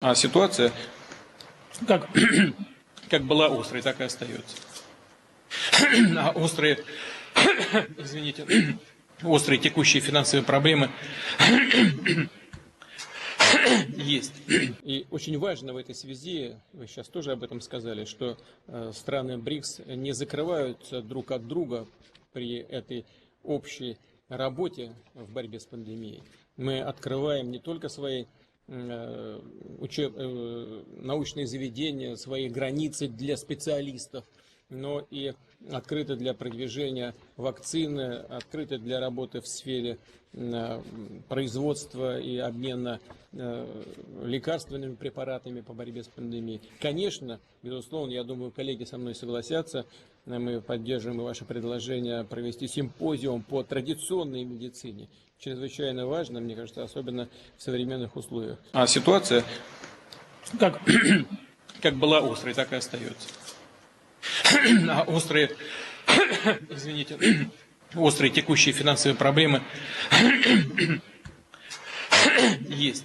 А ситуация как, как была острой, так и остается. А острые, извините, острые текущие финансовые проблемы есть. И очень важно в этой связи, вы сейчас тоже об этом сказали, что страны БРИКС не закрываются друг от друга при этой общей работе в борьбе с пандемией. Мы открываем не только свои научные заведения, свои границы для специалистов, но и открыты для продвижения вакцины, открыты для работы в сфере производства и обмена лекарственными препаратами по борьбе с пандемией. Конечно, безусловно, я думаю, коллеги со мной согласятся, мы поддерживаем и ваше предложение провести симпозиум по традиционной медицине. Чрезвычайно важно, мне кажется, особенно в современных условиях. А ситуация как была острой, так и остается. А острые, извините, острые текущие финансовые проблемы есть.